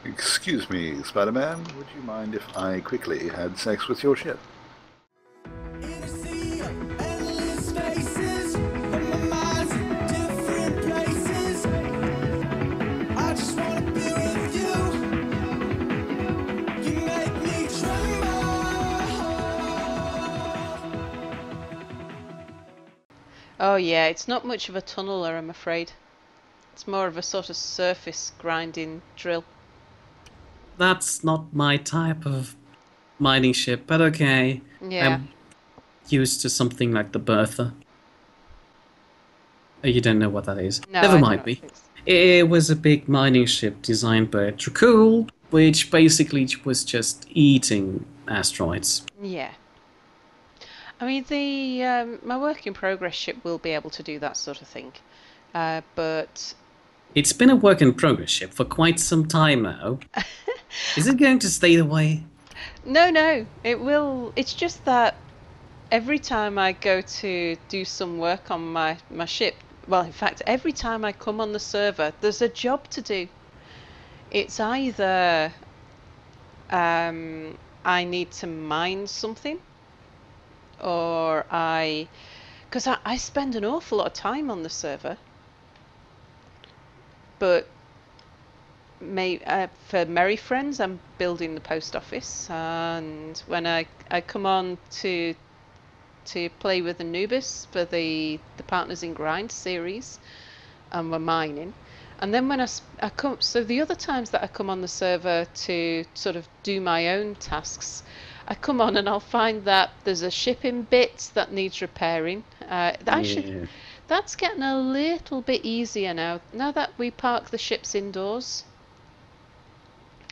Excuse me, Spider-Man, would you mind if I quickly had sex with your ship? Oh yeah, it's not much of a tunneler, I'm afraid. It's more of a sort of surface grinding drill. That's not my type of mining ship, but okay. Yeah. I'm used to something like the Bertha. You don't know what that is. No, Never I don't mind know what me. it is. It was a big mining ship designed by Dracul, which basically was just eating asteroids. Yeah. I mean, the my work in progress ship will be able to do that sort of thing, but It's been a work in progress ship for quite some time now. Is it going to stay the way? no, no, it will. It's just that every time I go to do some work on my ship, well, in fact, every time I come on the server, there's a job to do. It's either I need to mine something, or because I spend an awful lot of time on the server, but for Merry Friends, I'm building the post office, and when I come on to play with Anubiz for the Partners in Grind series, and we're mining. And then when I come, so the other times that I come on the server to sort of do my own tasks, I come on and I'll find that there's a ship in bits that needs repairing. Actually, Yeah. that's getting a little bit easier now. Now that we park the ships indoors,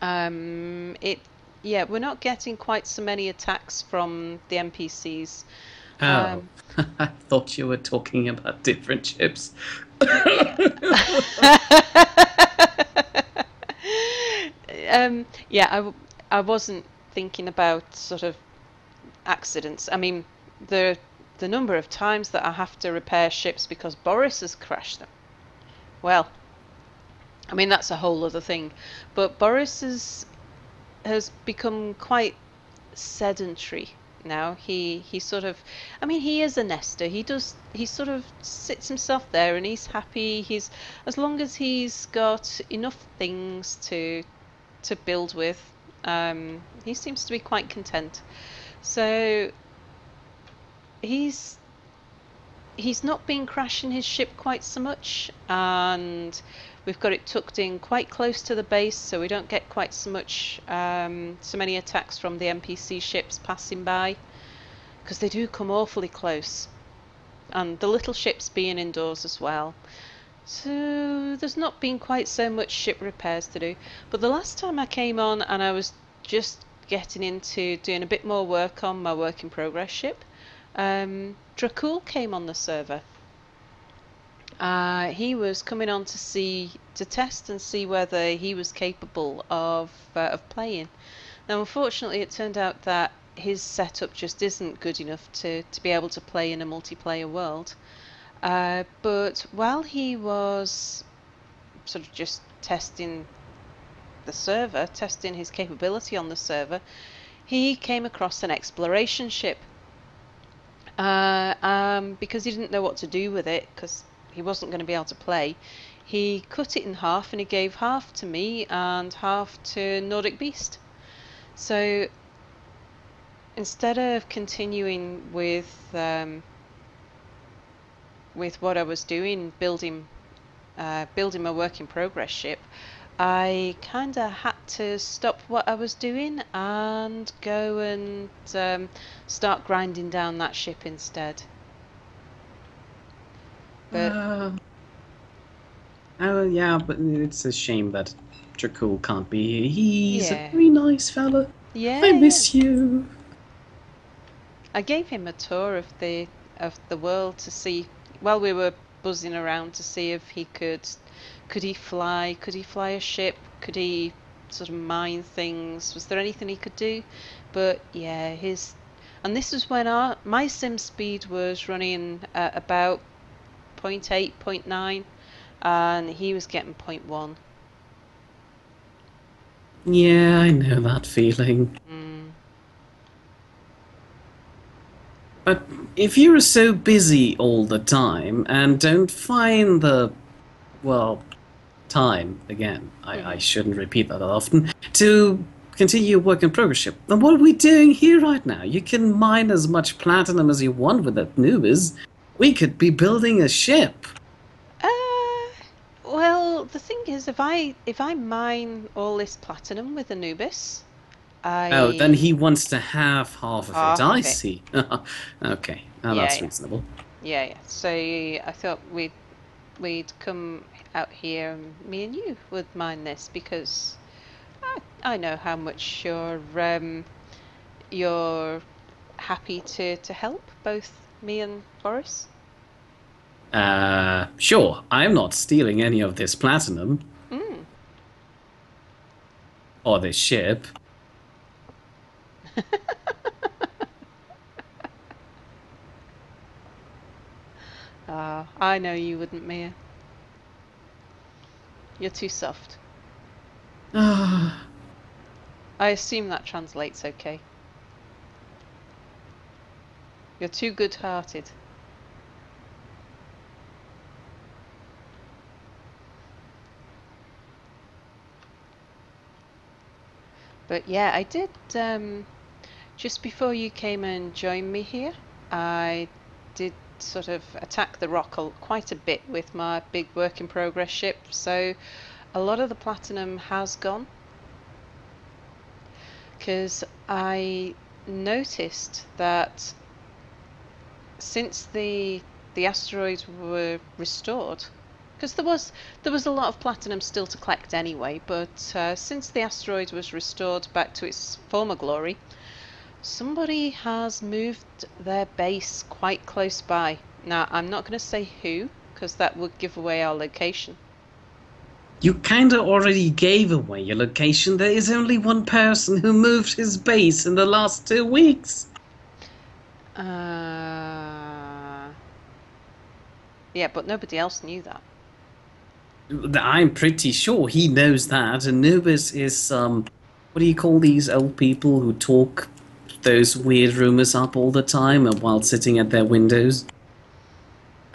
it yeah, we're not getting quite so many attacks from the NPCs. Oh, Um, I thought you were talking about different ships. yeah, I wasn't thinking about sort of accidents. I mean, the number of times that I have to repair ships because Boris has crashed them. Well, I mean that's a whole other thing. But Boris has become quite sedentary now. He sort of, I mean, he is a nester. He sort of sits himself there and he's happy. He's as long as he's got enough things to build with, he seems to be quite content. So he's he's not been crashing his ship quite so much, and we've got it tucked in quite close to the base, so we don't get quite so much so many attacks from the NPC ships passing by, because they do come awfully close, and the little ships being indoors as well. So there's not been quite so much ship repairs to do. But the last time I came on and I was just getting into doing a bit more work on my work in progress ship, Dracul came on the server. He was coming on to test and see whether he was capable of playing. Now, unfortunately, it turned out that his setup just isn't good enough to be able to play in a multiplayer world. But while he was sort of just testing the server, testing his capability on the server, he came across an exploration ship. Because he didn't know what to do with it, because he wasn't going to be able to play, he cut it in half and he gave half to me and half to Nordic Beast. So instead of continuing with what I was doing, building my work in progress ship, I kind of had to stop what I was doing and go and start grinding down that ship instead. But Uh, oh, yeah, but it's a shame that Dracul can't be here. He's a yeah, very nice fella. I yeah, yeah. miss you. I gave him a tour of the world to see while we were buzzing around to see if he could he fly? Could he fly a ship? Could he sort of mine things? Was there anything he could do? But yeah, and this was when my sim speed was running at about point 0.8, point 0.9, and he was getting point 0.1. Yeah, I know that feeling. Mm. But if you're so busy all the time and don't find the, well, time, again, I shouldn't repeat that often, to continue your work in progress ship, then what are we doing here right now? You can mine as much platinum as you want with that Anubiz. We could be building a ship. Well, the thing is, if I mine all this platinum with Anubis, Oh, then I he wants to have half of it. half I of it. see. Okay, now Yeah, that's yeah. reasonable. Yeah. So I thought we'd come out here, and me and you would mine this because I know how much you're happy to help both me and Boris. Sure, I'm not stealing any of this platinum. Mm. Or this ship. I know you wouldn't, Mia. You're too soft. Ah, I assume that translates okay. You're too good-hearted. But yeah, I did, just before you came and joined me here, I did sort of attack the rock quite a bit with my big work in progress ship, so a lot of the platinum has gone. Because I noticed that since the asteroids were restored, because there was a lot of platinum still to collect anyway, but since the asteroid was restored back to its former glory, somebody has moved their base quite close by. Now, I'm not going to say who, because that would give away our location. you kinda already gave away your location. There is only one person who moved his base in the last 2 weeks. Yeah, but nobody else knew that. I'm pretty sure he knows that. Anubis is, what do you call these old people who talk those weird rumors up all the time while sitting at their windows?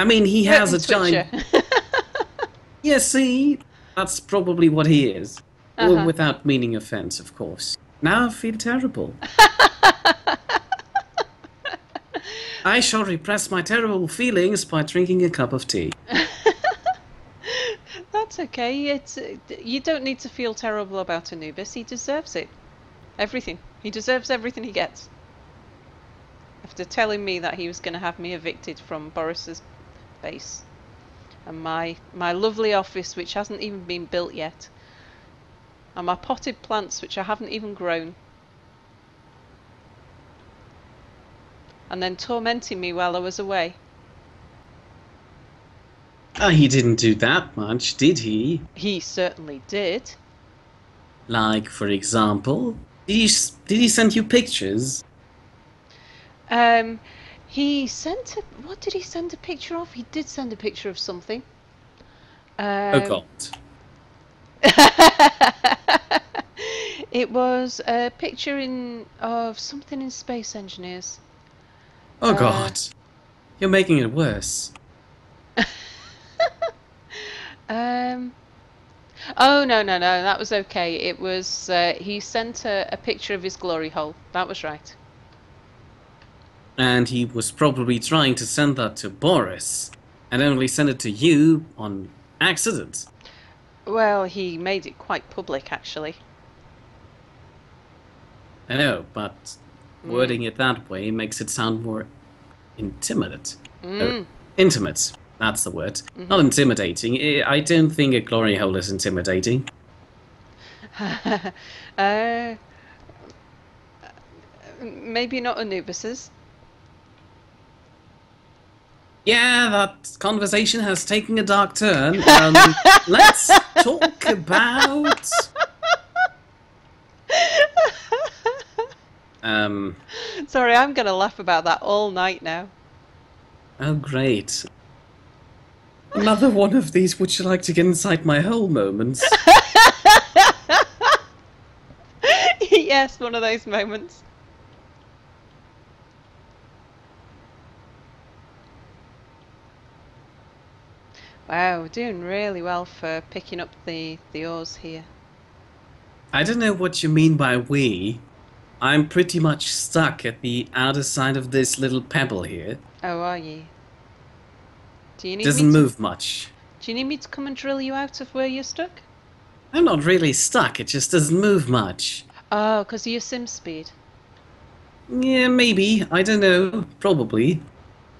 I mean, he has a giant... Yeah, see? That's probably what he is. Well, without meaning offense, of course. Now I feel terrible. I shall repress my terrible feelings by drinking a cup of tea. That's okay. You don't need to feel terrible about Anubis. He deserves it. Everything. He deserves everything he gets. After telling me that he was going to have me evicted from Boris's base. And my lovely office, which hasn't even been built yet. And my potted plants, which I haven't even grown. And then tormenting me while I was away. He didn't do that much, did he? He certainly did. Like, for example, did he send you pictures? He sent what did he send a picture of? He did send a picture of something. Oh God. It was a picture of something in Space Engineers. Oh God. You're making it worse. Oh no, that was okay. It was he sent a picture of his glory hole. That was right. And he was probably trying to send that to Boris, and only send it to you on accident. Well, he made it quite public, actually. I know, but wording it that way makes it sound more intimate. Intimate, that's the word. Not intimidating. I don't think a glory hole is intimidating. Maybe not Anubis's. Yeah, that conversation has taken a dark turn. Let's talk about... Sorry, I'm going to laugh about that all night now. Oh, great. Another one of these would you like to get inside my hole moments. Yes, one of those moments. Wow, we're doing really well for picking up the ores here. I don't know what you mean by we. I'm pretty much stuck at the outer side of this little pebble here. Oh, are you? Do you need me Doesn't to? move much. Do you need me to come and drill you out of where you're stuck? I'm not really stuck, it just doesn't move much. Oh, because of your sim speed. Yeah, maybe. I don't know. Probably.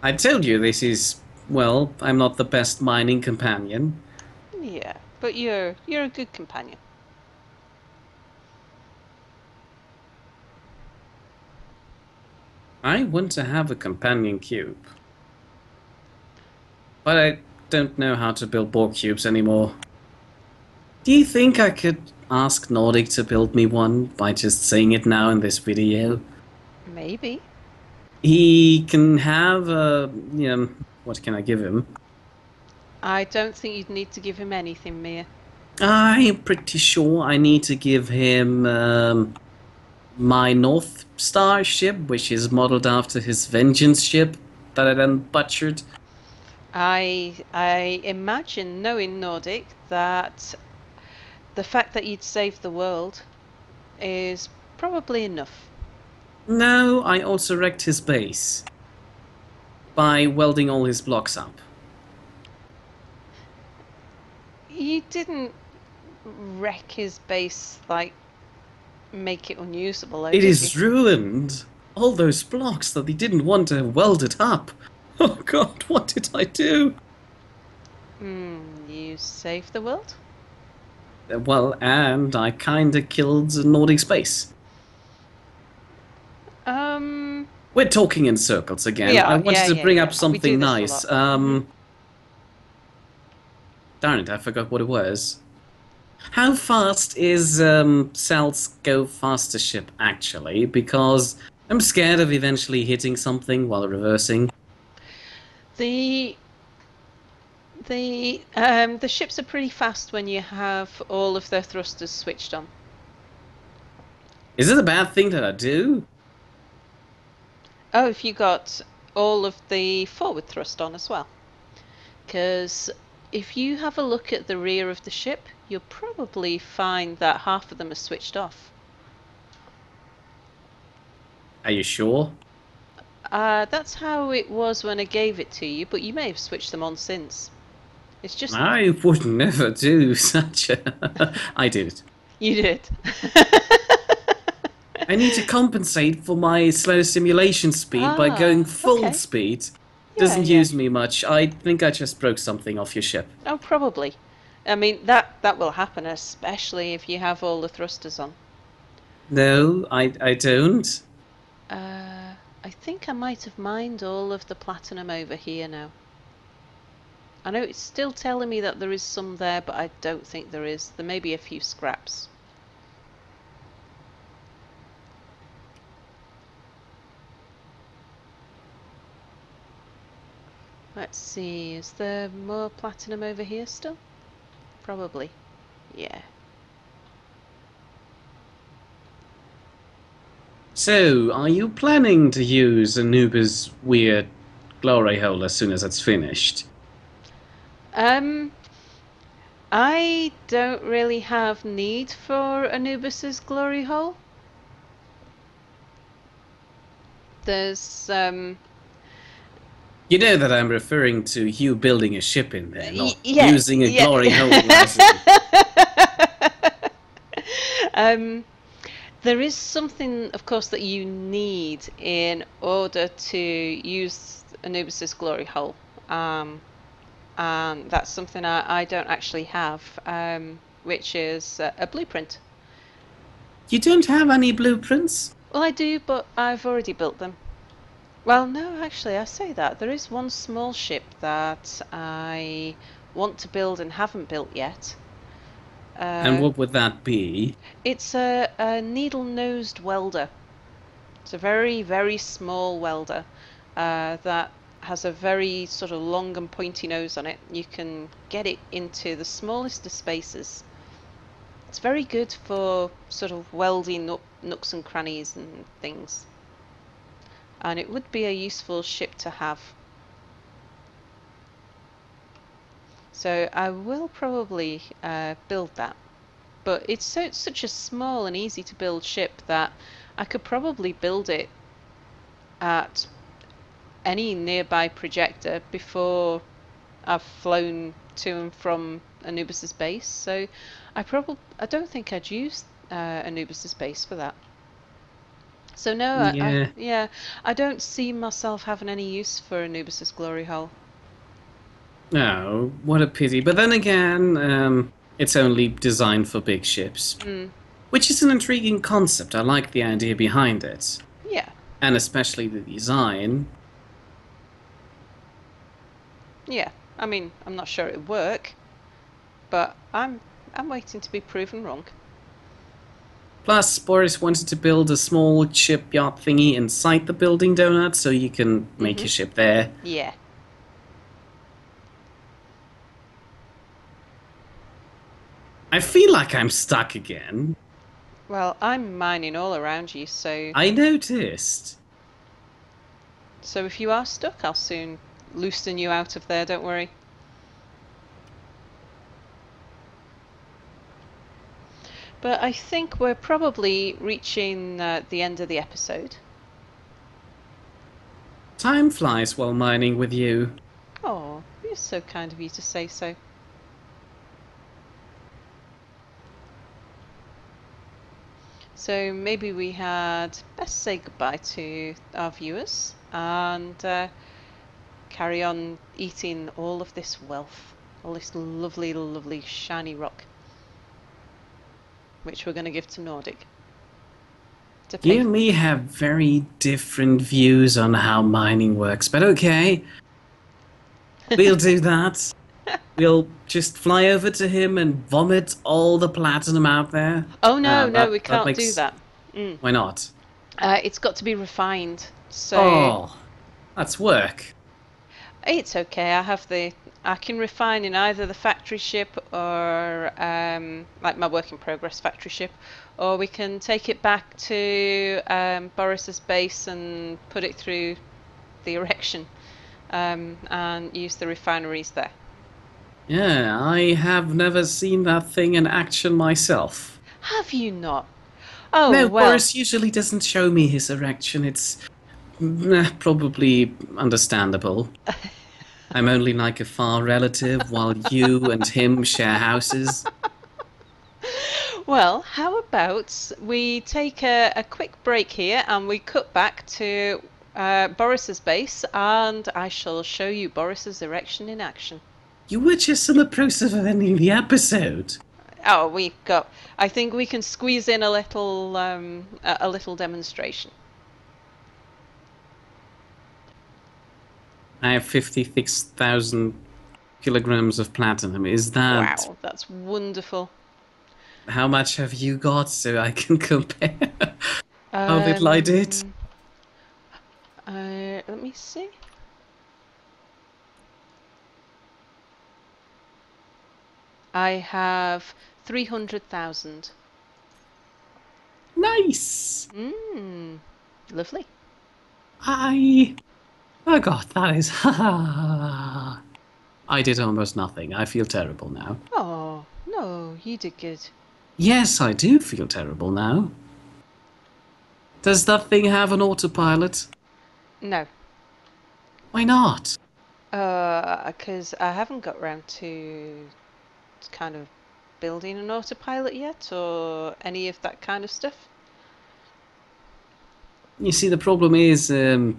I told you this is... Well, I'm not the best mining companion. Yeah, but you're a good companion. I want to have a companion cube. But I don't know how to build Borg cubes anymore. Do you think I could ask Nordic to build me one by just saying it now in this video? Maybe. He can have a... what can I give him? I don't think you'd need to give him anything, Mia. I'm pretty sure I need to give him my North Star ship, which is modeled after his Vengeance ship that I then butchered. I imagine, knowing Nordic, that the fact that you'd saved the world is probably enough. No, I also wrecked his base by welding all his blocks up. You didn't wreck his base, like, make it unusable, though, It did is you? ruined. All those blocks that he didn't want to weld it up. Oh god, what did I do? You saved the world? Well, and I kinda killed Nordic Space. We're talking in circles again. Yeah, I wanted to bring up We do something this a nice. lot. Darn it, I forgot what it was. How fast is Sal's Go Faster ship actually? Because I'm scared of eventually hitting something while reversing. The ships are pretty fast when you have all of their thrusters switched on. Is it a bad thing that I do? Oh, if you got all of the forward thrust on as well. Because if you have a look at the rear of the ship, you'll probably find that half of them are switched off. Are you sure? That's how it was when I gave it to you, but you may have switched them on since. It's just... I would never do such a... I did. You did. I need to compensate for my slow simulation speed by going full okay. speed. Yeah, Doesn't yeah. use me much. I think I just broke something off your ship. Oh, probably. I mean, that will happen, especially if you have all the thrusters on. No, I don't. I think I might have mined all of the platinum over here now. I know it's still telling me that there is some there, but I don't think there is. There may be a few scraps. Let's see, is there more platinum over here still? Probably. Yeah. So, are you planning to use Anubiz weird glory hole as soon as it's finished? I don't really have need for Anubis's glory hole. There's, You know that I'm referring to you building a ship in there, not yeah, using a yeah. glory hole license. There is something, of course, that you need in order to use Anubis's glory hole. And that's something I don't actually have, which is a blueprint. You don't have any blueprints? Well, I do, but I've already built them. Well, no, actually, I say that. There is one small ship that I want to build and haven't built yet. And what would that be? It's a needle-nosed welder. It's a very, very small welder that has a very sort of long and pointy nose on it. You can get it into the smallest of spaces. It's very good for sort of welding up nooks and crannies and things. And it would be a useful ship to have. So I will probably build that. But it's such a small and easy to build ship that I could probably build it at any nearby projector before I've flown to and from Anubis's base. So I don't think I'd use Anubis's base for that. So no, Yeah. I don't see myself having any use for Anubis's glory hole. No, what a pity. But then again, it's only designed for big ships. Which is an intriguing concept. I like the idea behind it. Yeah. And especially the design. Yeah. I mean, I'm not sure it'd work, but I'm waiting to be proven wrong. Plus, Boris wanted to build a small shipyard thingy inside the building donut, so you can make your ship there. Yeah. I feel like I'm stuck again. Well, I'm mining all around you, so... I noticed. So if you are stuck, I'll soon loosen you out of there, don't worry. But I think we're probably reaching the end of the episode. Time flies while mining with you. Oh, it's so kind of you to say so. So maybe we had best say goodbye to our viewers and carry on eating all of this wealth, all this lovely, lovely shiny rock, which we're going to give to Nordic. You and me have very different views on how mining works, but okay. We'll do that. We'll just fly over to him and vomit all the platinum out there. Oh no, no, we can't do that. Why not? It's got to be refined. So oh, that's work. It's okay. I can refine in either the factory ship or like my work in progress factory ship, or we can take it back to Boris's base and put it through the erection and use the refineries there. Yeah, I have never seen that thing in action myself. Have you not? Oh, no, well. Boris usually doesn't show me his erection. It's probably understandable. I'm only like a far relative while you and him share houses. Well, how about we take a quick break here and we cut back to Boris's base and I shall show you Boris's erection in action. You were just in the process of ending the episode. Oh, I think we can squeeze in a little demonstration. I have 56,000 kilograms of platinum. Is that... Wow, that's wonderful. How much have you got so I can compare how little I did? Let me see. I have 300,000. Nice! Lovely. Oh god, that is... I did almost nothing. I feel terrible now. Oh, no, you did good. Yes, I do feel terrible now. Does that thing have an autopilot? No. Why not? Because I haven't got round to kind of building an autopilot yet, or any of that kind of stuff. You see, the problem is, if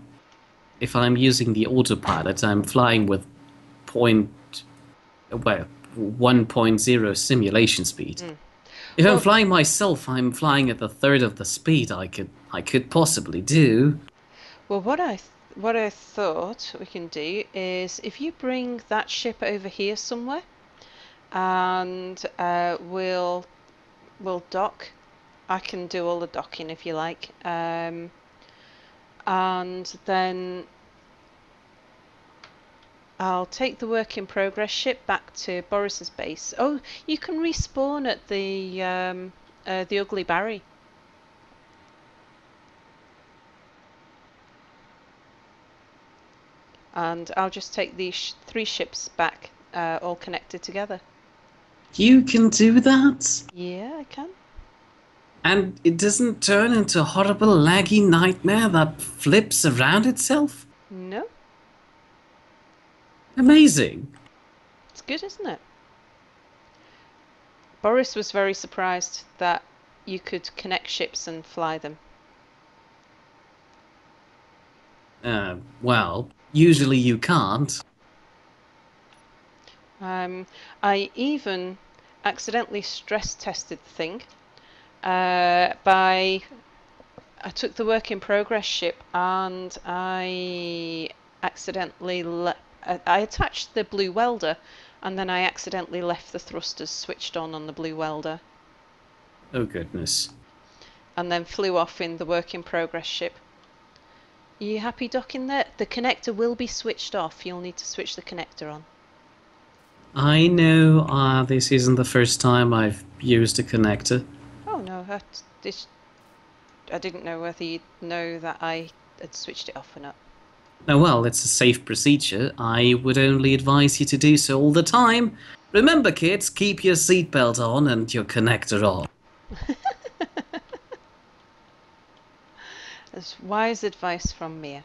I'm using the autopilot, I'm flying with 1.0 simulation speed. If I'm flying myself, I'm flying at the third of the speed I could possibly do. Well, what I thought we can do is if you bring that ship over here somewhere, and we'll dock. I can do all the docking if you like, and then I'll take the work in progress ship back to Boris's base. Oh, you can respawn at the Ugly Barry. And I'll just take these 3 ships back, all connected together. You can do that? Yeah, I can. And it doesn't turn into a horrible laggy nightmare that flips around itself? No, Amazing. it's good, isn't it? Boris was very surprised that you could connect ships and fly them. Well, usually you can't. I even accidentally stress tested the thing I took the work in progress ship and I accidentally I attached the blue welder and then I accidentally left the thrusters switched on the blue welder. Oh goodness. And then flew off in the work in progress ship. Are you happy docking there? The connector will be switched off. You'll need to switch the connector on. I know this isn't the first time I've used a connector. Oh no, I didn't know whether you'd know that I had switched it off or not. Oh well, it's a safe procedure. I would only advise you to do so all the time. Remember kids, keep your seatbelt on and your connector on. That's wise advice from Mia.